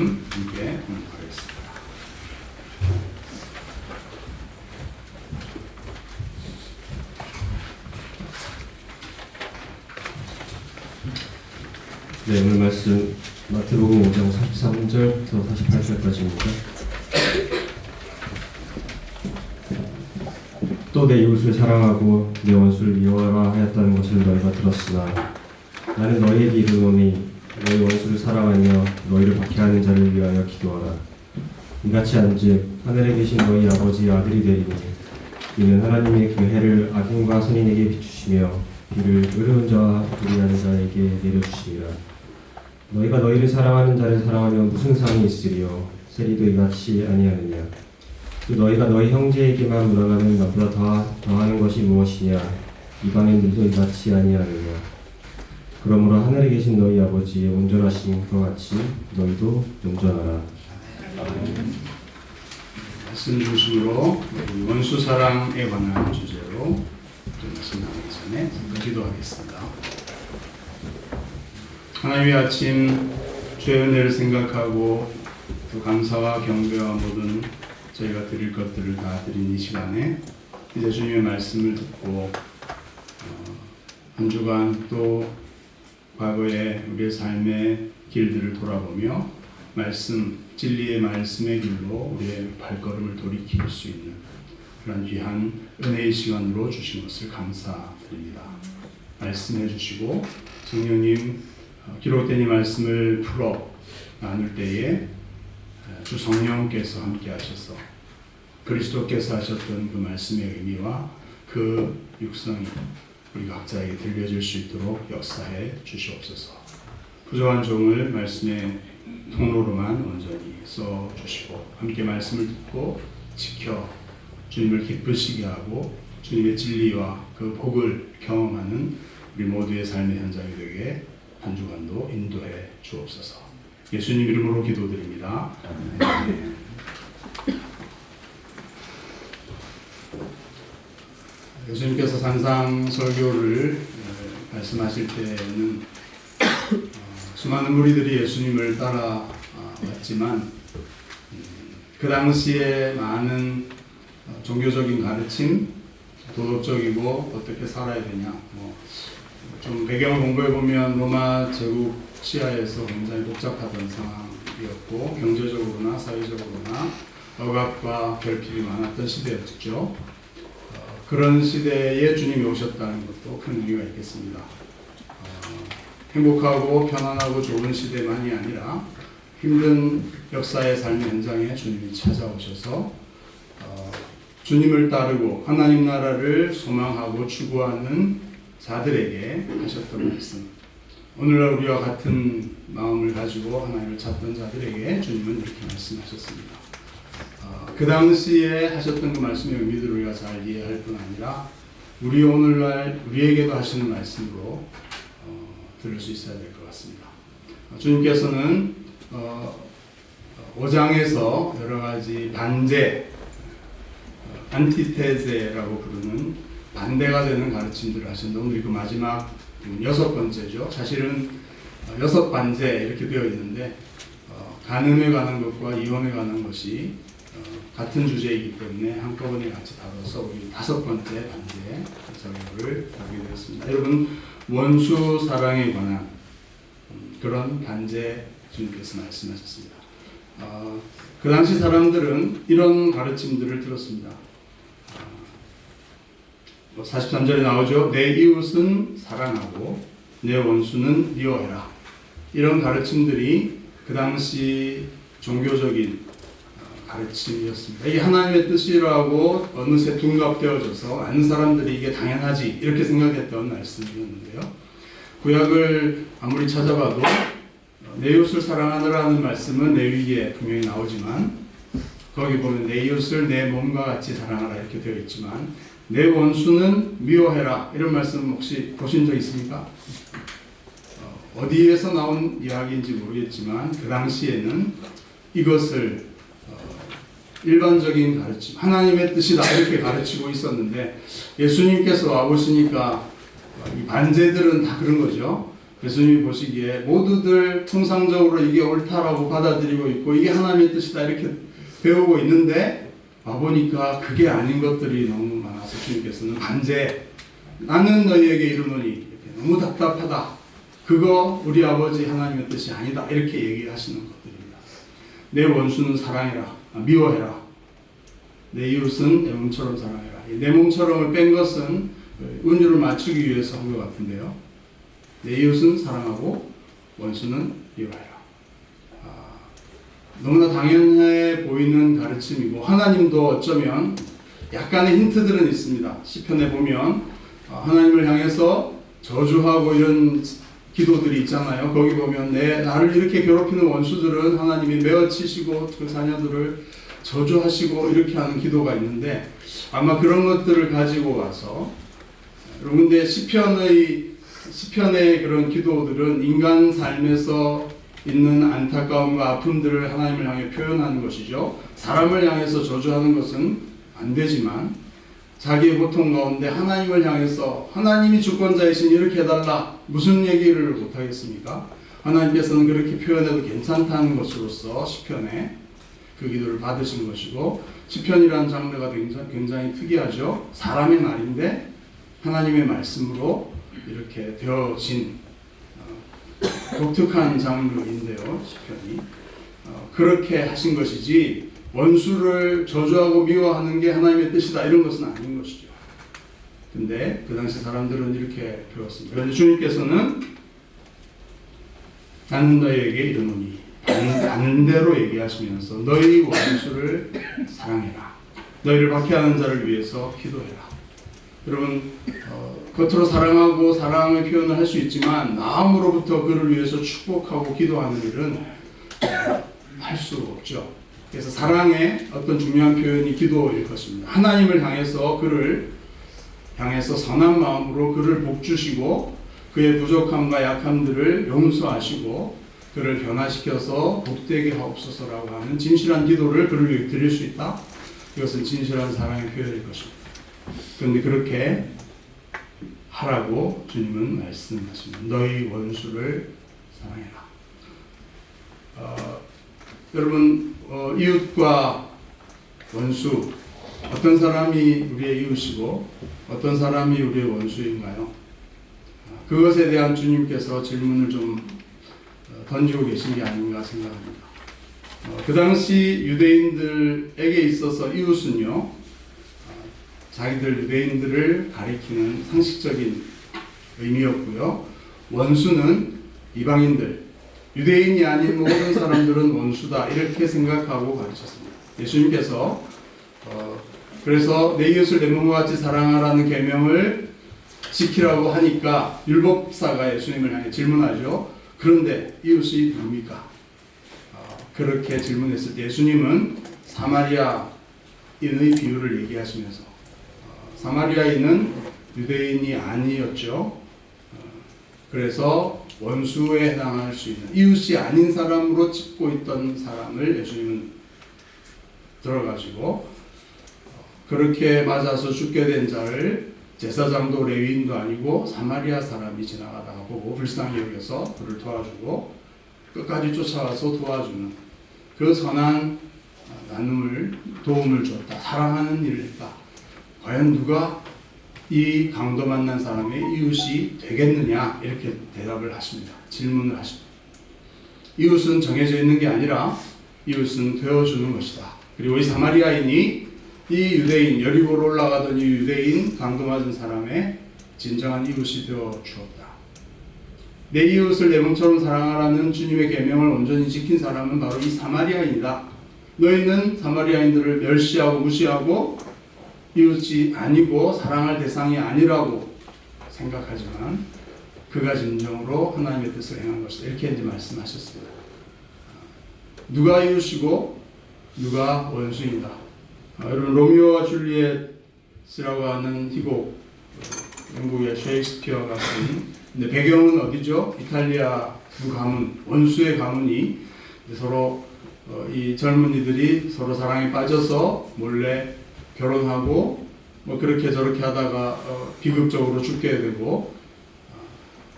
말씀 함께 공부하겠습니다. 네, 오늘 말씀 마태복음 5장 43절부터 48절까지입니다. 또 내 이웃을 사랑하고 내 원수를 미워하라 하였다는 것을 너희가 들었으나 나는 너희에게 이르노니 너희 원수를 사랑하며 너희를 박해하는 자를 위하여 기도하라. 이같이 한즉 하늘에 계신 너희 아버지의 아들이 되리니 이는 하나님이 그 해를 악인과 선인에게 비추시며 비를 의로운 자와 불의하는 자에게 내려주시리라. 너희가 너희를 사랑하는 자를 사랑하면 무슨 상이 있으리요? 세리도 이같이 아니하느냐? 또 너희가 너희 형제에게만 무난하면 나보다 더하는 것이 무엇이냐? 이방인들도 이같이 아니하느냐? 그러므로 하늘에 계신 너희 아버지의 온전하신 것 같이 너희도 온전하라. 말씀 중심으로 원수 사랑에 관한 주제로 말씀 나누기 전에 기도하겠습니다. 하나님의 아침 주의 은혜를 생각하고 또 감사와 경배와 모든 저희가 드릴 것들을 다 드린 이 시간에 이제 주님의 말씀을 듣고 한 주간 또 과거의 우리의 삶의 길들을 돌아보며 말씀, 진리의 말씀의 길로 우리의 발걸음을 돌이킬 수 있는 그런 귀한 은혜의 시간으로 주신 것을 감사드립니다. 말씀해 주시고 성령님 기록된 이 말씀을 풀어 나눌 때에 주 성령께서 함께 하셔서 그리스도께서 하셨던 그 말씀의 의미와 그 육성이 우리 각자에게 들려질 수 있도록 역사해 주시옵소서. 부족한 종을 말씀의 통로로만 온전히 써 주시고 함께 말씀을 듣고 지켜 주님을 기쁘시게 하고 주님의 진리와 그 복을 경험하는 우리 모두의 삶의 현장이 되게 한 주간도 인도해 주옵소서. 예수님 이름으로 기도드립니다. 아멘. 예수님께서 산상설교를 말씀하실 때는 수많은 무리들이 예수님을 따라왔지만 그 당시에 많은 종교적인 가르침, 도덕적이고 어떻게 살아야 되냐, 좀 배경을 공부해 보면 로마 제국 시하에서 굉장히 복잡하던 상황이었고 경제적으로나 사회적으로나 억압과 결핍이 많았던 시대였죠. 그런 시대에 주님이 오셨다는 것도 큰 의미가 있겠습니다. 행복하고 편안하고 좋은 시대만이 아니라 힘든 역사의 삶의 현장에 주님이 찾아오셔서 주님을 따르고 하나님 나라를 소망하고 추구하는 자들에게 하셨던 말씀, 오늘날 우리와 같은 마음을 가지고 하나님을 찾던 자들에게 주님은 이렇게 말씀하셨습니다. 그 당시에 하셨던 그 말씀의 의미들을 우리가 잘 이해할 뿐 아니라 우리 오늘날 우리에게도 하시는 말씀으로 들을 수 있어야 될 것 같습니다. 주님께서는 5장에서 여러 가지 반제, 안티테제라고 부르는 반대가 되는 가르침들을 하셨는데 오늘 그 마지막 6번째죠. 사실은 6반제 이렇게 되어 있는데 간음에 관한 것과 이혼에 관한 것이 같은 주제이기 때문에 한꺼번에 같이 다뤄서 우리 5번째 반제 설교를 하게 되었습니다. 여러분, 원수 사랑에 관한 그런 반제 주님께서 말씀하셨습니다. 그 당시 사람들은 이런 가르침들을 들었습니다. 43절에 나오죠. 내 이웃은 사랑하고 내 원수는 미워해라. 이런 가르침들이 그 당시 종교적인 가르침이었습니다. 이게 하나님의 뜻이라고 어느새 둔갑되어져서 많은 사람들이 이게 당연하지 이렇게 생각했던 말씀이었는데요. 구약을 아무리 찾아봐도 내 이웃을 사랑하라는 말씀은 레위기에 분명히 나오지만 거기 보면 내 이웃을 내 몸과 같이 사랑하라 이렇게 되어 있지만 내 원수는 미워해라 이런 말씀 혹시 보신 적 있습니까? 어디에서 나온 이야기인지 모르겠지만 그 당시에는 이것을 일반적인 가르침, 하나님의 뜻이다 이렇게 가르치고 있었는데 예수님께서 와보시니까 이 반제들은 다 그런 거죠. 예수님이 보시기에 모두들 통상적으로 이게 옳다라고 받아들이고 있고 이게 하나님의 뜻이다 이렇게 배우고 있는데 와보니까 그게 아닌 것들이 너무 많아서 주님께서는 반제 나는 너희에게 이르노니 이렇게 너무 답답하다. 그거 우리 아버지 하나님의 뜻이 아니다. 이렇게 얘기하시는 것들입니다. 내 원수는 사랑해라. 미워해라. 내 이웃은 내 몸처럼 사랑해라. 내 몸처럼을 뺀 것은 운율을 맞추기 위해서 한 것 같은데요. 내 이웃은 사랑하고 원수는 미워해라. 너무나 당연해 보이는 가르침이고 하나님도 어쩌면 약간의 힌트들은 있습니다. 시편에 보면 하나님을 향해서 저주하고 이런 기도들이 있잖아요. 거기 보면 나를 이렇게 괴롭히는 원수들은 하나님이 메어치시고 그 자녀들을 저주하시고 이렇게 하는 기도가 있는데 아마 그런 것들을 가지고 와서 근데 시편의 그런 기도들은 인간 삶에서 있는 안타까움과 아픔들을 하나님을 향해 표현하는 것이죠. 사람을 향해서 저주하는 것은 안 되지만 자기의 고통 가운데 하나님을 향해서 하나님이 주권자이신 이렇게 해달라 무슨 얘기를 못하겠습니까? 하나님께서는 그렇게 표현해도 괜찮다는 것으로서 시편에 그 기도를 받으신 것이고 시편이라는 장르가 굉장히 특이하죠. 사람의 말인데 하나님의 말씀으로 이렇게 되어진 독특한 장르인데요. 시편이 그렇게 하신 것이지 원수를 저주하고 미워하는 게 하나님의 뜻이다 이런 것은 아닌 것이죠. 근데 그 당시 사람들은 이렇게 배웠습니다. 그런데 주님께서는 나는 너희에게 이르노니 반대로 얘기하시면서 너희 원수를 사랑해라. 너희를 박해하는 자를 위해서 기도해라. 여러분 겉으로 사랑하고 사랑의 표현을 할 수 있지만 마음으로부터 그를 위해서 축복하고 기도하는 일은 할 수 없죠. 그래서 사랑의 어떤 중요한 표현이 기도일 것입니다. 하나님을 향해서 그를 향해서 선한 마음으로 그를 복주시고 그의 부족함과 약함들을 용서하시고 그를 변화시켜서 복되게 하옵소서라고 하는 진실한 기도를 그를 위해 드릴 수 있다. 이것은 진실한 사랑의 표현일 것입니다. 그런데 그렇게 하라고 주님은 말씀하십니다. 너희 원수를 사랑해라. 여러분 이웃과 원수 어떤 사람이 우리의 이웃이고 어떤 사람이 우리의 원수인가요? 그것에 대한 주님께서 질문을 좀 던지고 계신 게 아닌가 생각합니다. 그 당시 유대인들에게 있어서 이웃은요 자기들 유대인들을 가리키는 상식적인 의미였고요. 원수는 이방인들, 유대인이 아닌 모든 사람들은 원수다 이렇게 생각하고 가르쳤습니다. 예수님께서 그래서 내 이웃을 내 몸과 같이 사랑하라는 계명을 지키라고 하니까 율법사가 예수님을 향해 질문하죠. 그런데 이웃이 누굽니까? 그렇게 질문했을 때 예수님은 사마리아인의 비유를 얘기하시면서 사마리아인은 유대인이 아니었죠. 그래서 원수에 해당할 수 있는 이웃이 아닌 사람으로 찍고 있던 사람을 예수님은 들어가지고 그렇게 맞아서 죽게 된 자를 제사장도 레위인도 아니고 사마리아 사람이 지나가다가 보고 불쌍히 여겨서 그를 도와주고 끝까지 쫓아와서 도와주는 그 선한 나눔을 도움을 줬다. 사랑하는 일을 했다. 과연 누가 이 강도 만난 사람의 이웃이 되겠느냐 이렇게 대답을 하십니다. 질문을 하십니다. 이웃은 정해져 있는 게 아니라 이웃은 되어주는 것이다. 그리고 이 사마리아인이 이 유대인 여리고로 올라가던 이 유대인 강도 맞은 사람의 진정한 이웃이 되어 주었다. 내 이웃을 내 몸처럼 사랑하라는 주님의 계명을 온전히 지킨 사람은 바로 이 사마리아인이다. 너희는 사마리아인들을 멸시하고 무시하고 이웃이 아니고 사랑할 대상이 아니라고 생각하지만 그가 진정으로 하나님의 뜻을 행한 것이다. 이렇게 이제 말씀하셨습니다. 누가 이웃이고 누가 원수인가? 여러분 로미오와 줄리엣이라고 하는 희곡, 영국의 셰익스피어가 쓴 근데 배경은 어디죠? 이탈리아 두 가문, 원수의 가문이 서로 이 젊은이들이 서로 사랑에 빠져서 몰래 결혼하고 뭐 그렇게 저렇게 하다가 비극적으로 죽게 되고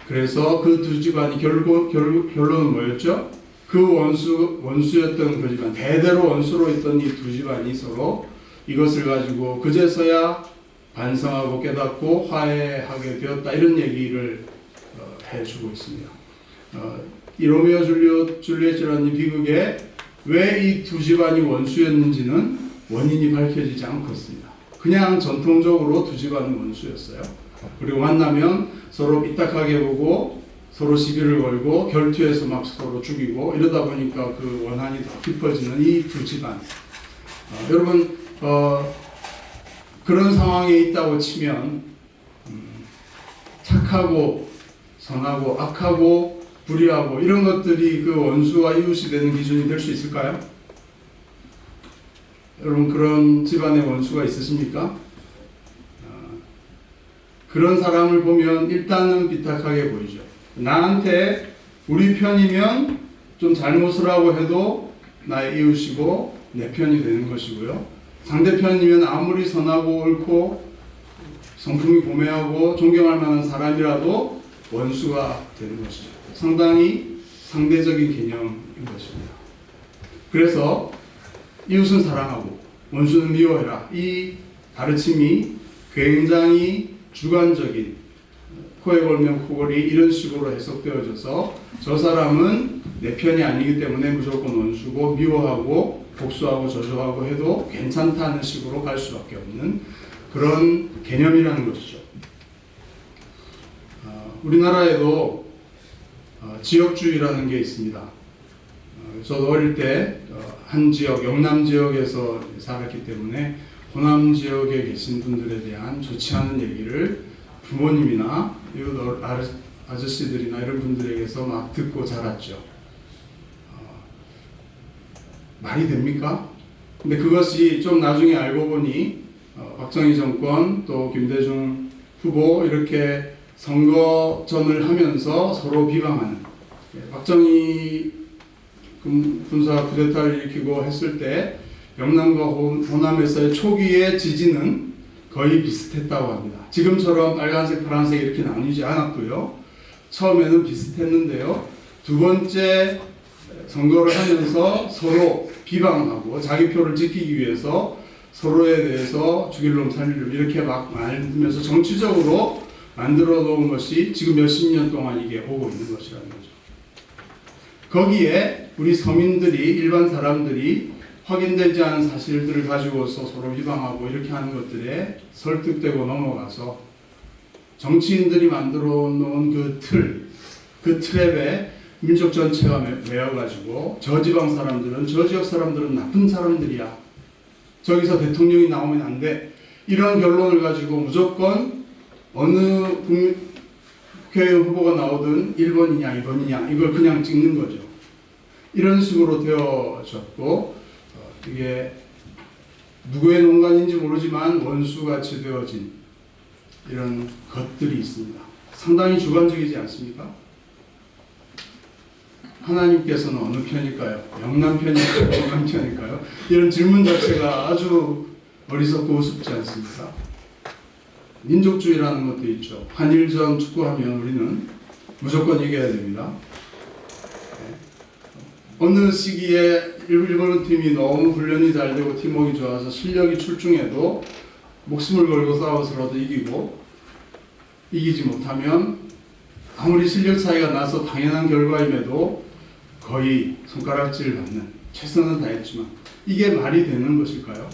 그래서 그 두 집안이 결론은 뭐였죠? 그 원수였던 그 집안, 대대로 원수로 있던 이 두 집안이 서로 이것을 가지고 그제서야 반성하고 깨닫고 화해하게 되었다, 이런 얘기를 해주고 있습니다. 이 로미오 줄리엣이라는 비극에 왜 이 두 집안이 원수였는지는 원인이 밝혀지지 않고 있습니다. 그냥 전통적으로 두 집안은 원수였어요. 그리고 만나면 서로 삐딱하게 보고 서로 시비를 걸고 결투해서 막 서로 죽이고 이러다 보니까 그 원한이 더 깊어지는 이 두 집안. 여러분, 그런 상황에 있다고 치면 착하고 선하고 악하고 불의하고 이런 것들이 그 원수와 이웃이 되는 기준이 될 수 있을까요? 여러분, 그런 집안에 원수가 있으십니까? 그런 사람을 보면 일단은 삐딱하게 보이죠. 나한테 우리 편이면 좀 잘못을 하고 해도 나의 이웃이고 내 편이 되는 것이고요. 상대편이면 아무리 선하고 옳고 성품이 고매하고 존경할 만한 사람이라도 원수가 되는 것이죠. 상당히 상대적인 개념인 것입니다. 그래서 이웃은 사랑하고 원수는 미워해라, 이 가르침이 굉장히 주관적인, 코에 걸면 코걸이 이런 식으로 해석되어져서 저 사람은 내 편이 아니기 때문에 무조건 원수고 미워하고 복수하고 저주하고 해도 괜찮다는 식으로 갈 수밖에 없는 그런 개념이라는 것이죠. 우리나라에도 지역주의라는 게 있습니다. 저도 어릴 때 한 지역, 영남 지역에서 살았기 때문에 호남 지역에 계신 분들에 대한 좋지 않은 얘기를 부모님이나 이웃 아저씨들이나 이런 분들에게서 막 듣고 자랐죠. 말이 됩니까? 근데 그것이 좀 나중에 알고 보니 박정희 정권 또 김대중 후보 이렇게 선거전을 하면서 서로 비방하는, 박정희 군사 쿠데타를 일으키고 했을 때 영남과 호남에서의 초기의 지지는 거의 비슷했다고 합니다. 지금처럼 빨간색, 파란색 이렇게 나뉘지 않았고요. 처음에는 비슷했는데요. 두 번째 선거를 하면서 서로 비방하고 자기 표를 지키기 위해서 서로에 대해서 죽일 놈 살릴 놈 이렇게 막 말하면서 정치적으로 만들어 놓은 것이 지금 몇십 년 동안 이게 오고 있는 것이라는 거죠. 거기에 우리 서민들이, 일반 사람들이 확인되지 않은 사실들을 가지고서 서로 비방하고 이렇게 하는 것들에 설득되고 넘어가서 정치인들이 만들어 놓은 그 트랩에 민족 전체가 매여가지고 저 지방 사람들은, 저 지역 사람들은 나쁜 사람들이야, 저기서 대통령이 나오면 안 돼, 이런 결론을 가지고 무조건 어느 국회의원 후보가 나오든 1번이냐 2번이냐 이걸 그냥 찍는 거죠. 이런 식으로 되어졌고, 이게 누구의 농간인지 모르지만 원수같이 되어진 이런 것들이 있습니다. 상당히 주관적이지 않습니까? 하나님께서는 어느 편일까요? 영남 편일까요? 호남 편일까요? 이런 질문 자체가 아주 어리석고 우습지 않습니까? 민족주의라는 것도 있죠. 한일전 축구하면 우리는 무조건 이겨야 됩니다. 어느 시기에 일본 팀이 너무 훈련이 잘 되고 팀워크가 좋아서 실력이 출중해도 목숨을 걸고 싸워서라도 이기지 못하면 아무리 실력 차이가 나서 당연한 결과임에도 거의 손가락질 받는, 최선은 다했지만 이게 말이 되는 것일까요?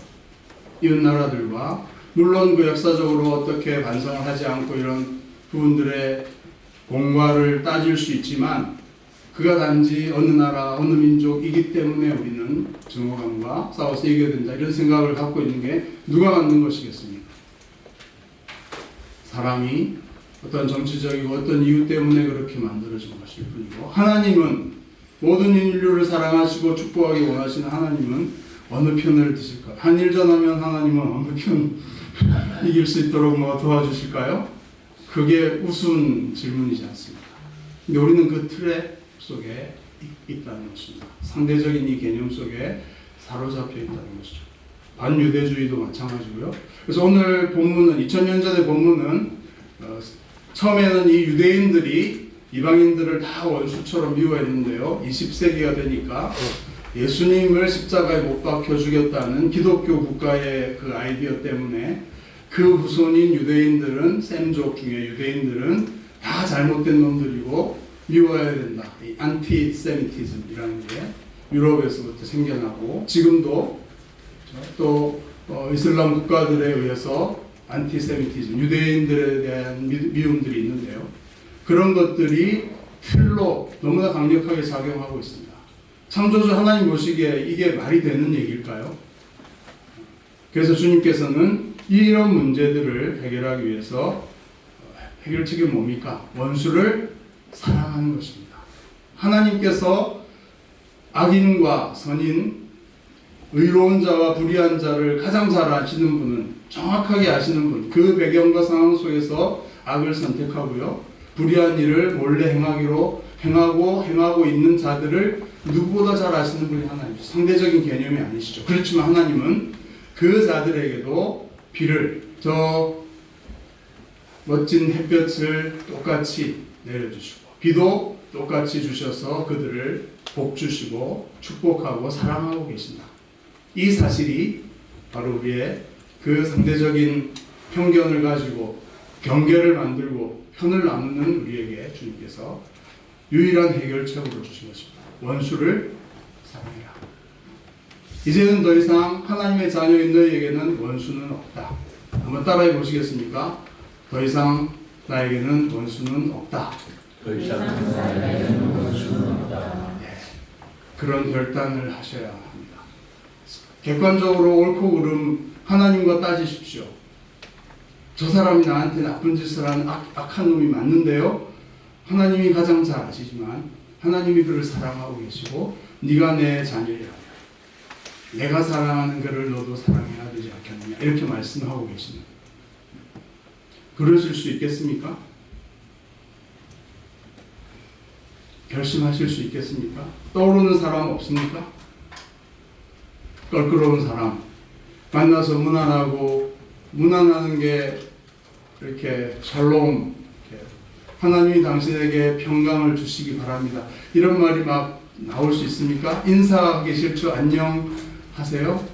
이웃 나라들과 물론 그 역사적으로 어떻게 반성을 하지 않고 이런 부분들의 공과를 따질 수 있지만 그가 단지 어느 나라, 어느 민족이기 때문에 우리는 정오감과 싸워서 이겨야 된다, 이런 생각을 갖고 있는 게 누가 만든 것이겠습니까? 사람이 어떤 정치적이고 어떤 이유 때문에 그렇게 만들어진 것일 뿐이고, 하나님은 모든 인류를 사랑하시고 축복하기 원하시는 하나님은 어느 편을 드실까요? 한일전하면 하나님은 어느 편 이길 수 있도록 도와주실까요? 그게 우스운 질문이지 않습니까? 근데 우리는 그 틀에 속에 있다는 것입니다. 상대적인 이 개념 속에 사로잡혀 있다는 것이죠. 반유대주의도 마찬가지고요. 그래서 오늘 본문은, 2000년 전의 본문은 처음에는 이 유대인들이 이방인들을 다 원수처럼 미워했는데요. 20세기가 되니까 예수님을 십자가에 못 박혀 죽였다는 기독교 국가의 그 아이디어 때문에 그 후손인 유대인들은, 셈족 중에 유대인들은 다 잘못된 놈들이고 미워해야 된다. 이 안티세미티즘이라는 게 유럽에서부터 생겨나고 지금도 또 이슬람 국가들에 의해서 안티세미티즘, 유대인들에 대한 미움들이 있는데요. 그런 것들이 필로 너무나 강력하게 작용하고 있습니다. 창조주 하나님 보시기에 이게 말이 되는 얘기일까요? 그래서 주님께서는 이런 문제들을 해결하기 위해서 해결책이 뭡니까? 원수를 사랑하는 것입니다. 하나님께서 악인과 선인, 의로운 자와 불의한 자를 가장 잘 아시는 분은, 정확하게 아시는 분, 그 배경과 상황 속에서 악을 선택하고요, 불의한 일을 몰래 행하고 있는 자들을 누구보다 잘 아시는 분이 하나님이죠. 상대적인 개념이 아니시죠. 그렇지만 하나님은 그 자들에게도 비를, 저 멋진 햇볕을 똑같이 내려주시고 비도 똑같이 주셔서 그들을 복주시고 축복하고 사랑하고 계신다. 이 사실이 바로 우리의 그 상대적인 편견을 가지고 경계를 만들고 편을 나누는 우리에게 주님께서 유일한 해결책으로 주신 것입니다. 원수를 사랑해라. 이제는 더 이상 하나님의 자녀인 너희에게는 원수는 없다. 한번 따라해 보시겠습니까? 더 이상 나에게는 원수는 없다. 더 이상 나에게는 원수는 없다. 네. 그런 결단을 하셔야 합니다. 객관적으로 옳고 그름 하나님과 따지십시오. 저 사람이 나한테 나쁜 짓을 하는 악한 놈이 맞는데요. 하나님이 가장 잘 아시지만 하나님이 그를 사랑하고 계시고 네가 내 자녀야. 내가 사랑하는 그를 너도 사랑해야 되지 않겠느냐. 이렇게 말씀하고 계시는. 그러실 수 있겠습니까? 결심하실 수 있겠습니까? 떠오르는 사람 없습니까? 껄끄러운 사람. 만나서 무난하는 게 이렇게 샬롬, 하나님이 당신에게 평강을 주시기 바랍니다. 이런 말이 막 나올 수 있습니까? 인사하기 싫죠? 안녕 하세요?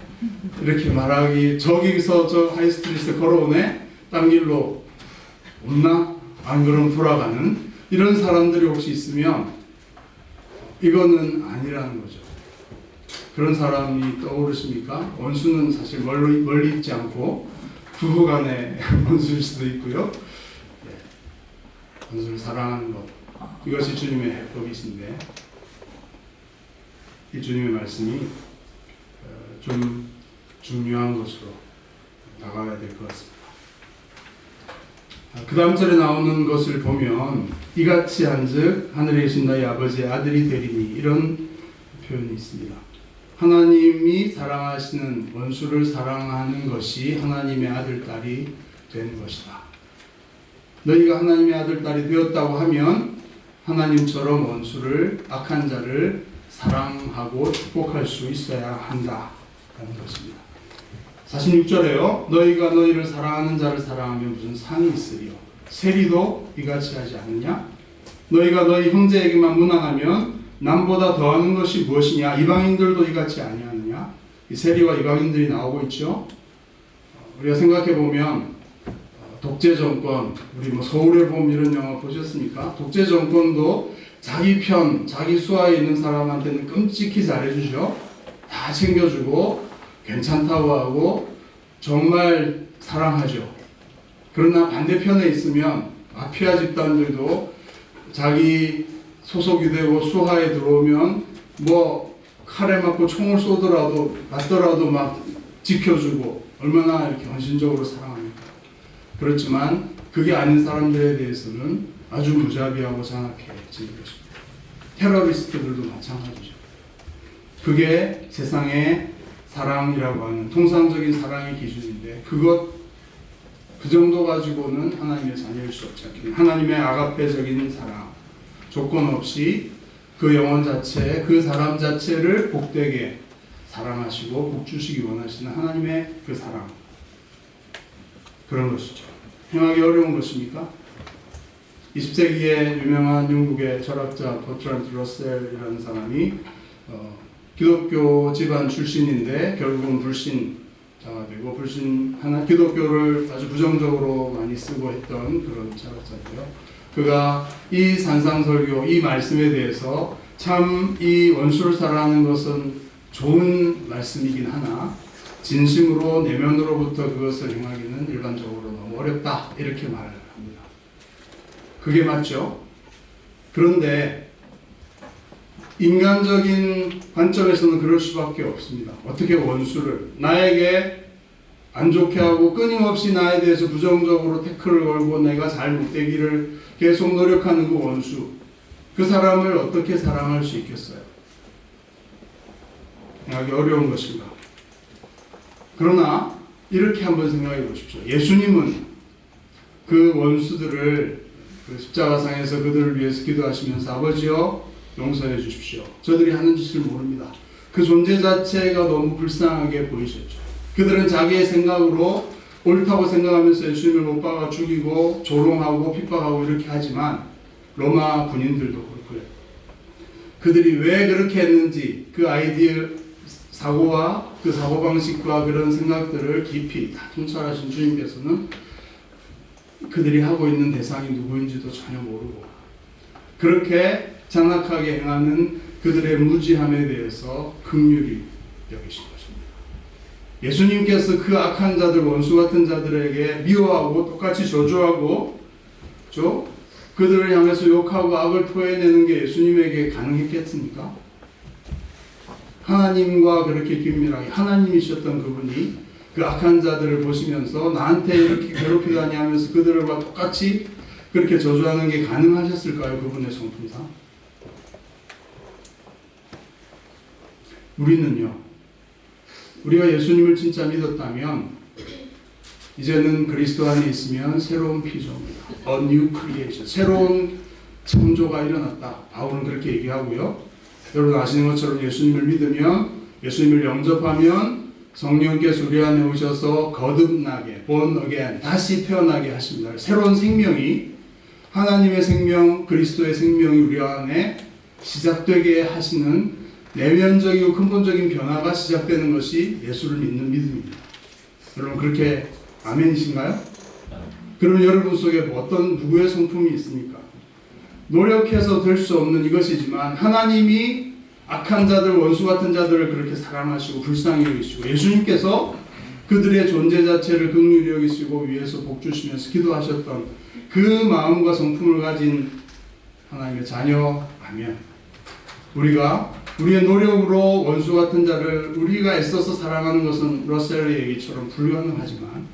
이렇게 말하기, 저기서 저 하이스트리트 걸어오네? 딴 길로 없나? 안 그럼 돌아가는 이런 사람들이 혹시 있으면 이거는 아니라는 거죠. 그런 사람이 떠오르십니까? 원수는 사실 멀리 있지 않고 부부간의 원수일 수도 있고요. 원수를 사랑하는 것, 이것이 주님의 해법이신데 이 주님의 말씀이 좀 중요한 것으로 다가가야 될 것 같습니다. 그 다음 절에 나오는 것을 보면 이같이 한즉 하늘에 계신 너희 아버지의 아들이 되리니 이런 표현이 있습니다. 하나님이 사랑하시는 원수를 사랑하는 것이 하나님의 아들, 딸이 되는 것이다. 너희가 하나님의 아들, 딸이 되었다고 하면 하나님처럼 원수를, 악한 자를 사랑하고 축복할 수 있어야 한다라는 것입니다. 46절에요. 너희가 너희를 사랑하는 자를 사랑하면 무슨 상이 있으리요. 세리도 이같이 하지 않느냐? 너희가 너희 형제에게만 무난하면 남보다 더하는 것이 무엇이냐? 이방인들도 이같이 아니하느냐? 이 세리와 이방인들이 나오고 있죠. 우리가 생각해 보면 독재 정권, 우리 서울의 봄 이런 영화 보셨습니까? 독재 정권도 자기 편, 자기 수하에 있는 사람한테는 끔찍히 잘해주죠. 다 챙겨주고 괜찮다고 하고 정말 사랑하죠. 그러나 반대편에 있으면 마피아 집단들도 자기 소속이 되고 수하에 들어오면 뭐 칼에 맞고 총을 맞더라도 막 지켜주고 얼마나 이렇게 헌신적으로 사랑합니까? 그렇지만 그게 아닌 사람들에 대해서는 아주 무자비하고 잔악해지는 것입니다. 테러리스트들도 마찬가지죠. 그게 세상의 사랑이라고 하는 통상적인 사랑의 기준인데 그 정도 가지고는 하나님의 자녀일 수 없지 않겠냐. 하나님의 아가페적인 사랑, 조건 없이 그 영혼 자체, 그 사람 자체를 복되게 사랑하시고 복 주시기 원하시는 하나님의 그 사랑, 그런 것이죠. 행하기 어려운 것입니까? 20세기의 유명한 영국의 철학자 버트란드 러셀이라는 사람이 기독교 집안 출신인데 결국은 불신자가 되고 기독교를 아주 부정적으로 많이 쓰고 했던 그런 철학자인데요. 그가 이 산상설교, 이 말씀에 대해서 참 이 원수를 사랑하는 것은 좋은 말씀이긴 하나 진심으로 내면으로부터 그것을 행하기는 일반적으로 너무 어렵다 이렇게 말을 합니다. 그게 맞죠? 그런데 인간적인 관점에서는 그럴 수밖에 없습니다. 어떻게 원수를 나에게 안 좋게 하고 끊임없이 나에 대해서 부정적으로 태클을 걸고 내가 잘 못되기를 계속 노력하는 그 원수, 그 사람을 어떻게 사랑할 수 있겠어요? 생각하기 어려운 것인가? 그러나 이렇게 한번 생각해 보십시오. 예수님은 그 원수들을 그 십자가상에서 그들을 위해서 기도하시면서 아버지여 용서해 주십시오. 저들이 하는 짓을 모릅니다. 그 존재 자체가 너무 불쌍하게 보이셨죠. 그들은 자기의 생각으로 옳다고 생각하면서 예수님을 못 박아 죽이고 조롱하고 핍박하고 이렇게 하지만 로마 군인들도 그렇고요. 그들이 왜 그렇게 했는지 그 아이디어 사고와 그 사고방식과 그런 생각들을 깊이 다 통찰하신 주님께서는 그들이 하고 있는 대상이 누구인지도 전혀 모르고 그렇게 잔악하게 행하는 그들의 무지함에 대해서 긍휼히 여기신 것입니다. 예수님께서 그 악한 자들, 원수 같은 자들에게 미워하고 똑같이 저주하고 그들을 향해서 욕하고 악을 토해내는 게 예수님에게 가능했겠습니까? 하나님과 그렇게 긴밀하게 하나님이셨던 그분이 그 악한 자들을 보시면서 나한테 이렇게 괴롭히다니 하면서 그들과 똑같이 그렇게 저주하는 게 가능하셨을까요? 그분의 성품상? 우리가 예수님을 진짜 믿었다면 이제는 그리스도 안에 있으면 새로운 피조물이다. A new creation. 새로운 창조가 일어났다. 바울은 그렇게 얘기하고요. 여러분 아시는 것처럼 예수님을 믿으면 예수님을 영접하면 성령께서 우리 안에 오셔서 거듭나게 born again 다시 태어나게 하십니다. 새로운 생명이 하나님의 생명 그리스도의 생명이 우리 안에 시작되게 하시는 내면적이고 근본적인 변화가 시작되는 것이 예수를 믿는 믿음입니다. 여러분 그렇게 아멘이신가요? 그러면 여러분 속에 어떤 누구의 성품이 있습니까? 노력해서 될 수 없는 이것이지만 하나님이 악한 자들, 원수 같은 자들을 그렇게 사랑하시고 불쌍히 여기시고 예수님께서 그들의 존재 자체를 긍휼히 여기시고 위에서 복 주시면서 기도하셨던 그 마음과 성품을 가진 하나님의 자녀라면 우리의 노력으로 원수 같은 자를 우리가 애써서 사랑하는 것은 러셀의 얘기처럼 불가능하지만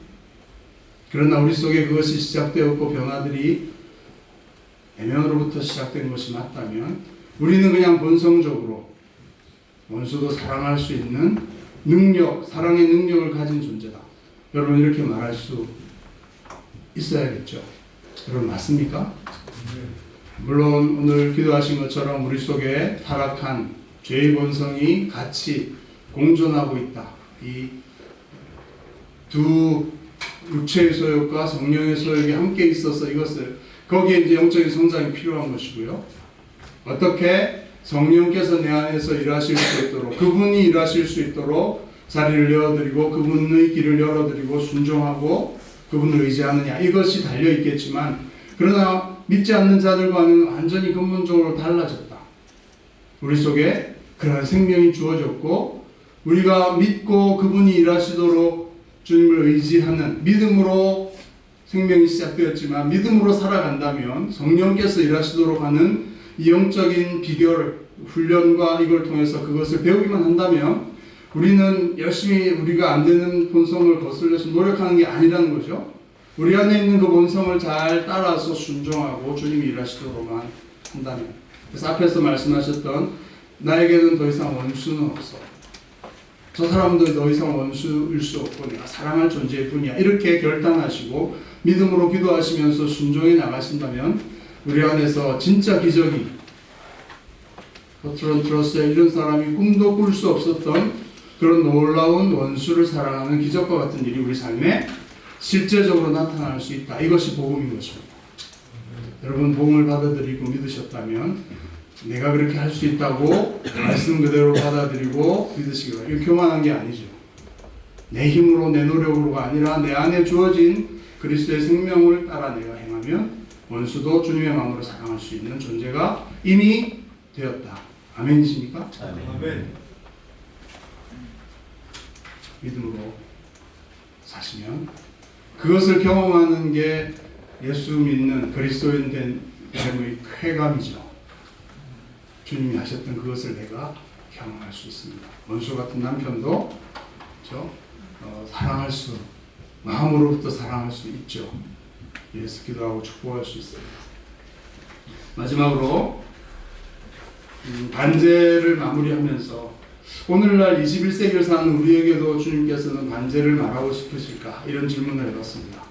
그러나 우리 속에 그것이 시작되었고 변화들이 내면으로부터 시작된 것이 맞다면 우리는 그냥 본성적으로 원수도 사랑할 수 있는 능력, 사랑의 능력을 가진 존재다. 여러분 이렇게 말할 수 있어야겠죠. 여러분 맞습니까? 물론 오늘 기도하신 것처럼 우리 속에 타락한 죄의 본성이 같이 공존하고 있다. 이 두 육체의 소욕과 성령의 소욕이 함께 있어서 이것을 거기에 이제 영적인 성장이 필요한 것이고요. 어떻게 성령께서 내 안에서 일하실 수 있도록 그분이 일하실 수 있도록 자리를 내어드리고 그분의 길을 열어드리고 순종하고 그분을 의지하느냐 이것이 달려있겠지만 그러나 믿지 않는 자들과는 완전히 근본적으로 달라졌다. 우리 속에 그러한 생명이 주어졌고 우리가 믿고 그분이 일하시도록 주님을 의지하는 믿음으로 생명이 시작되었지만 믿음으로 살아간다면 성령께서 일하시도록 하는 이 영적인 비결, 훈련과 이걸 통해서 그것을 배우기만 한다면 우리는 열심히 우리가 안 되는 본성을 거슬려서 노력하는 게 아니라는 거죠. 우리 안에 있는 그 본성을 잘 따라서 순종하고 주님이 일하시도록만 한다면 그래서 앞에서 말씀하셨던 나에게는 더 이상 원수는 없어. 저 사람도 더 이상 원수일 수 없고 내가 사랑할 존재일 뿐이야. 이렇게 결단하시고 믿음으로 기도하시면서 순종해 나가신다면 우리 안에서 진짜 기적이 버트란드 러셀 이런 사람이 꿈도 꿀 수 없었던 그런 놀라운 원수를 사랑하는 기적과 같은 일이 우리 삶에 실제적으로 나타날 수 있다. 이것이 복음인 것입니다. 여러분 복음을 받아들이고 믿으셨다면 내가 그렇게 할 수 있다고 말씀 그대로 받아들이고 믿으시기 바랍니다. 이거 교만한 게 아니죠. 내 힘으로 내 노력으로가 아니라 내 안에 주어진 그리스도의 생명을 따라 내가 행하면 원수도 주님의 마음으로 사랑할 수 있는 존재가 이미 되었다. 아멘이십니까? 아멘. 믿음으로 사시면 그것을 경험하는 게 예수 믿는 그리스도인 된 삶의 쾌감이죠. 주님이 하셨던 그것을 내가 경험할 수 있습니다. 원수 같은 남편도 그렇죠? 사랑할 수, 마음으로부터 사랑할 수 있죠. 예수 기도하고 축복할 수 있습니다. 마지막으로 반제를 마무리하면서 오늘날 21세기를 사는 우리에게도 주님께서는 반제를 말하고 싶으실까? 이런 질문을 해봤습니다.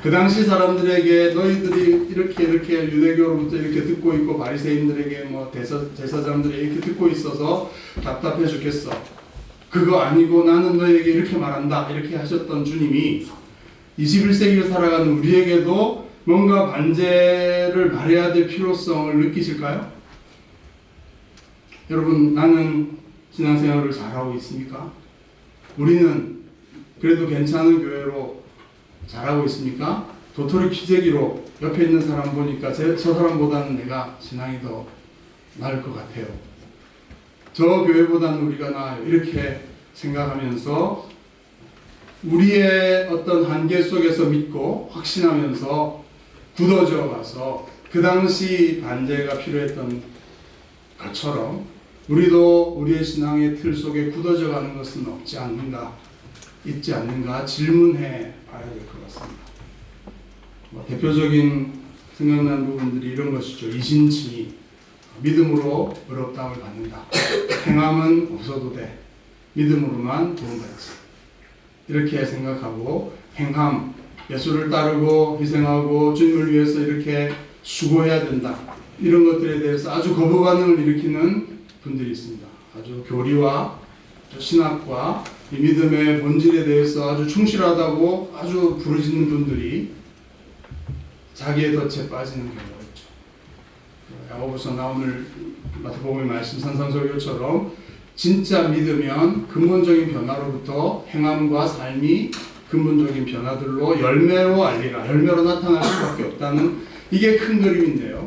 그 당시 사람들에게 너희들이 이렇게 유대교로부터 이렇게 듣고 있고 바리새인들에게 제사장들에게 이렇게 듣고 있어서 답답해 죽겠어. 그거 아니고 나는 너희에게 이렇게 말한다. 이렇게 하셨던 주님이 21세기를 살아가는 우리에게도 뭔가 반제를 말해야 될 필요성을 느끼실까요? 여러분, 나는 신앙생활을 잘하고 있습니까? 우리는 그래도 괜찮은 교회로 잘하고 있습니까? 도토리 키재기로 옆에 있는 사람 보니까 저 사람보다는 내가 신앙이 더 나을 것 같아요. 저 교회보다는 우리가 나아요. 이렇게 생각하면서 우리의 어떤 한계 속에서 믿고 확신하면서 굳어져 가서 그 당시 반제가 필요했던 것처럼 우리도 우리의 신앙의 틀 속에 굳어져 가는 것은 없지 않는가, 있지 않는가 질문해 봐야 될 것 같습니다. 대표적인 생각나는 부분들이 이런 것이죠. 이신칭의, 믿음으로 의롭다함을 받는다. 행함은 없어도 돼. 믿음으로만 구원받지. 이렇게 생각하고 행함, 예수를 따르고 희생하고 주님을 위해서 이렇게 수고해야 된다. 이런 것들에 대해서 아주 거부 반응을 일으키는 분들이 있습니다. 아주 교리와 신학과 이 믿음의 본질에 대해서 아주 충실하다고 아주 부르짖는 분들이 자기의 덫에 빠지는 경우가 있죠. 야고보서 나 오늘 마태복음의 말씀 산상설교처럼 진짜 믿으면 근본적인 변화로부터 행함과 삶이 근본적인 변화들로 열매로 알리라. 열매로 나타날 수밖에 없다는 이게 큰 그림인데요.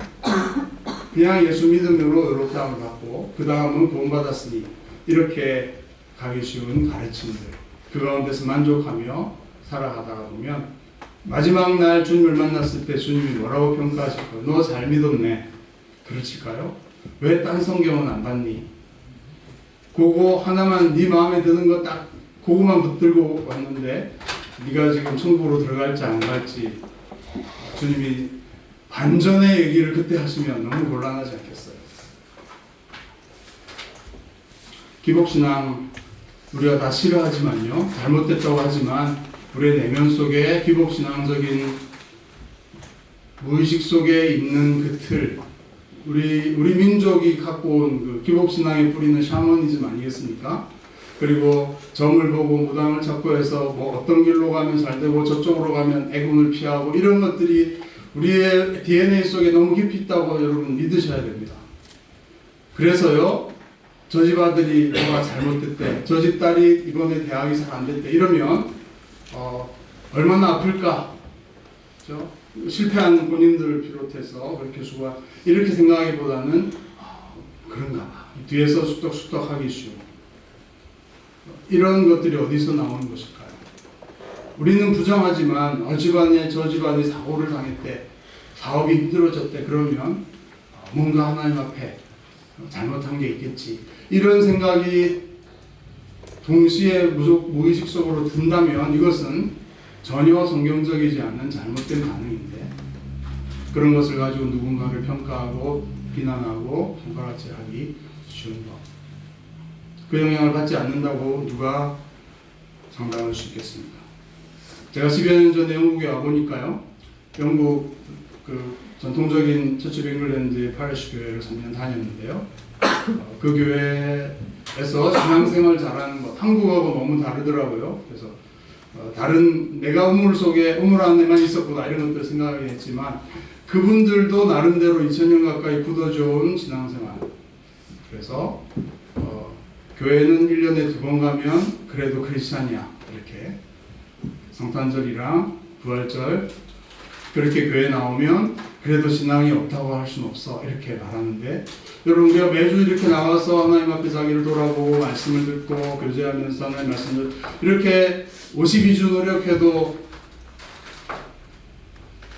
그냥 예수 믿음으로 의롭다함을 받고 그 다음은 구원받았으니 이렇게 가기 쉬운 가르침들, 그 가운데서 만족하며 살아가다가 보면 마지막 날 주님을 만났을 때 주님이 뭐라고 평가하실까요? 너 잘 믿었네. 그러실까요? 왜 딴 성경은 안 봤니? 그거 하나만 네 마음에 드는 거 딱 그거만 붙들고 왔는데 네가 지금 천국으로 들어갈지 안 갈지 주님이 반전의 얘기를 그때 하시면 너무 곤란하지 않겠어요? 기복신앙 우리가 다 싫어하지만요, 잘못됐다고 하지만 우리의 내면 속에 기복신앙적인 무의식 속에 있는 그 틀, 우리 민족이 갖고 온 그 기복신앙에 뿌리는 샤머니즘 아니겠습니까? 그리고 점을 보고 무당을 찾고 해서 뭐 어떤 길로 가면 잘 되고 저쪽으로 가면 애군을 피하고 이런 것들이 우리의 DNA 속에 너무 깊이 있다고 여러분 믿으셔야 됩니다. 그래서요, 저 집 아들이 뭐가 잘못됐대, 저 집 딸이 이번에 대학이 잘 안 됐대 이러면 얼마나 아플까? 그렇죠? 실패한 본인들을 비롯해서 그렇게 수가 이렇게 생각하기보다는 그런가 봐. 뒤에서 쑥덕쑥덕 하기 쉬워. 이런 것들이 어디서 나오는 것일까요? 우리는 부정하지만 집안에 저 집안이 사고를 당했대, 사업이 힘들어졌대 그러면 뭔가 하나님 앞에 잘못한 게 있겠지. 이런 생각이 동시에 무의식 속으로 든다면 이것은 전혀 성경적이지 않는 잘못된 반응인데, 그런 것을 가지고 누군가를 평가하고 비난하고 손가락질하기 쉬운 것. 그 영향을 받지 않는다고 누가 장담할 수 있겠습니까? 제가 10여 년 전에 영국에 와보니까요, 영국 그 전통적인 처치 오브 잉글랜드의 파리시 교회를 3년 다녔는데요. 그 교회에서 신앙생활 잘하는 것, 한국하고 너무 다르더라고요. 그래서 다른 내가 우물 속에 우물 안에만 있었구나 이런 것들을 생각하게 했지만 그분들도 나름대로 2000년 가까이 굳어져온 신앙생활. 그래서 교회는 1년에 2번 가면 그래도 크리스찬이야. 이렇게 성탄절이랑 부활절 그렇게 교회 나오면 그래도 신앙이 없다고 할 수는 없어. 이렇게 말하는데 여러분 우리가 매주 이렇게 나와서 하나님 앞에 자기를 돌아보고 말씀을 듣고 교제하면서 하나님 말씀을 이렇게 52주 노력해도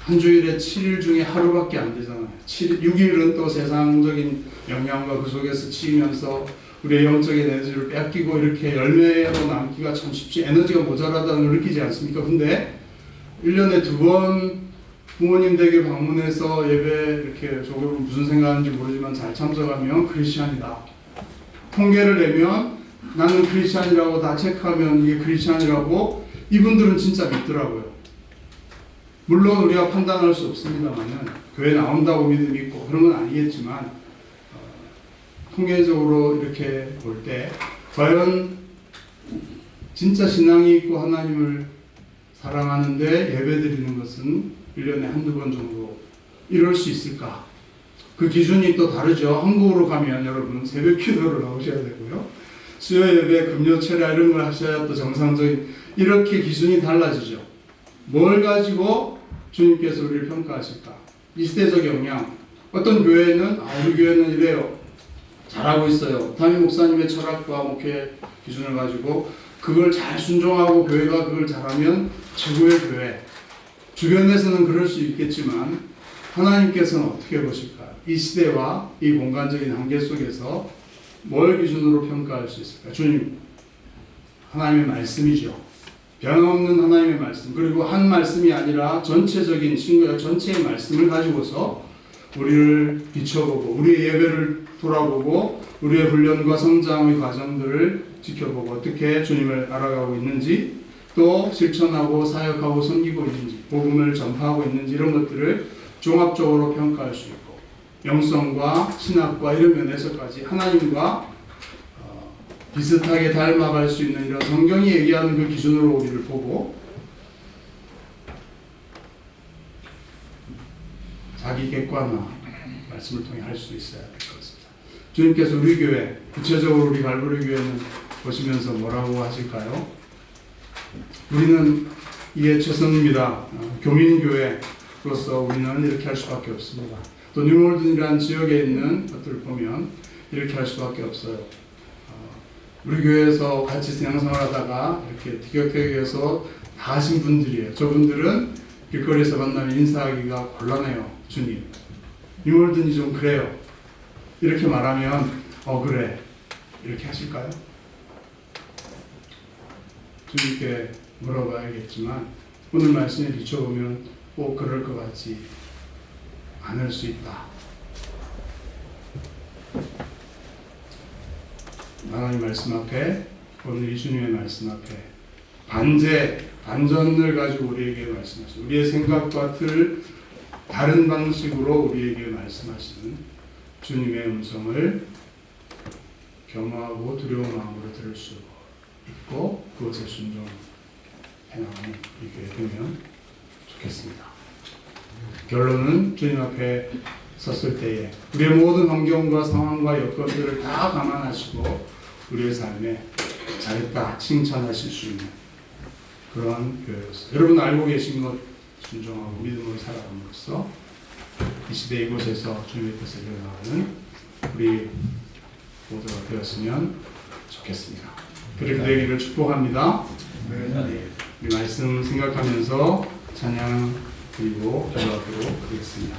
한 주일에 7일 중에 하루밖에 안 되잖아요. 6일은 또 세상적인 영향과 그 속에서 치이면서 우리의 영적인 에너지를 뺏기고 이렇게 열매로 남기가 참 쉽지 에너지가 모자라다는 걸 느끼지 않습니까? 근데 1년에 2번 부모님 댁에 방문해서 예배 이렇게 조금 무슨 생각하는지 모르지만 잘 참석하면 크리스찬이다. 통계를 내면 나는 크리스찬이라고 다 체크하면 이게 크리스찬이라고 이분들은 진짜 믿더라고요. 물론 우리가 판단할 수 없습니다만은 교회 나온다고 믿고 그런 건 아니겠지만 통계적으로 이렇게 볼 때 과연 진짜 신앙이 있고 하나님을 사랑하는데 예배드리는 것은 1년에 한두 번 정도 이럴 수 있을까? 그 기준이 또 다르죠. 한국으로 가면 여러분 새벽 기도를 나오셔야 되고요. 수요 예배, 금요 철야 이런 걸 하셔야 또 정상적인 이렇게 기준이 달라지죠. 뭘 가지고 주님께서 우리를 평가하실까? 이 시대적 영향. 어떤 교회는 우리 교회는 이래요. 잘하고 있어요. 담임 목사님의 철학과 목회 기준을 가지고 그걸 잘 순종하고 교회가 그걸 잘하면 최고의 교회. 주변에서는 그럴 수 있겠지만 하나님께서는 어떻게 보실까요? 이 시대와 이 공간적인 한계 속에서 뭘 기준으로 평가할 수 있을까? 주님, 하나님의 말씀이죠. 변함없는 하나님의 말씀. 그리고 한 말씀이 아니라 전체적인 친구야 전체의 말씀을 가지고서 우리를 비춰보고 우리의 예배를 돌아보고 우리의 훈련과 성장의 과정들을 지켜보고 어떻게 주님을 알아가고 있는지 또 실천하고 사역하고 섬기고 있는지 복음을 전파하고 있는지 이런 것들을 종합적으로 평가할 수 있고 영성과 신학과 이런 면에서까지 하나님과 비슷하게 닮아갈 수 있는 이런 성경이 얘기하는 그 기준으로 우리를 보고 자기 객관화 말씀을 통해 할 수 있어야 될 것 같습니다. 주님께서 우리 교회 구체적으로 우리 갈보리 교회는 보시면서 뭐라고 하실까요? 우리는 이게 최선입니다. 교민교회로서 우리는 이렇게 할 수밖에 없습니다. 또 뉴몰든이라는 지역에 있는 것들을 보면 이렇게 할 수밖에 없어요. 우리 교회에서 같이 신앙생활하다가 이렇게 티격태격해서 나가신 분들이에요. 저분들은 길거리에서 만나면 인사하기가 곤란해요. 주님, 뉴몰든이 좀 그래요. 이렇게 말하면 그래 이렇게 하실까요? 주님께 물어봐야겠지만 오늘 말씀에 비춰보면 꼭 그럴 것 같지 않을 수 있다. 하나님 말씀 앞에 오늘 이 주님의 말씀 앞에 반전을 가지고 우리에게 말씀하시는 우리의 생각과 틀 다른 방식으로 우리에게 말씀하시는 주님의 음성을 겸허하고 두려운 마음으로 들을 수 있고 그것에 순종해 나가는 이 교회 되면 좋겠습니다. 결론은 주님 앞에 섰을 때에 우리의 모든 환경과 상황과 여건들을 다 감안하시고 우리의 삶에 잘했다 칭찬하실 수 있는 그러한 교회로서 여러분 알고 계신 것 순종하고 믿음으로 살아감으로써 이 시대 이곳에서 주님의 뜻을 이뤄나가는 우리 모두가 되었으면 좋겠습니다. 그렇게 되기를 축복합니다. 이 말씀 생각하면서 찬양 그리고 기도하도록 하겠습니다.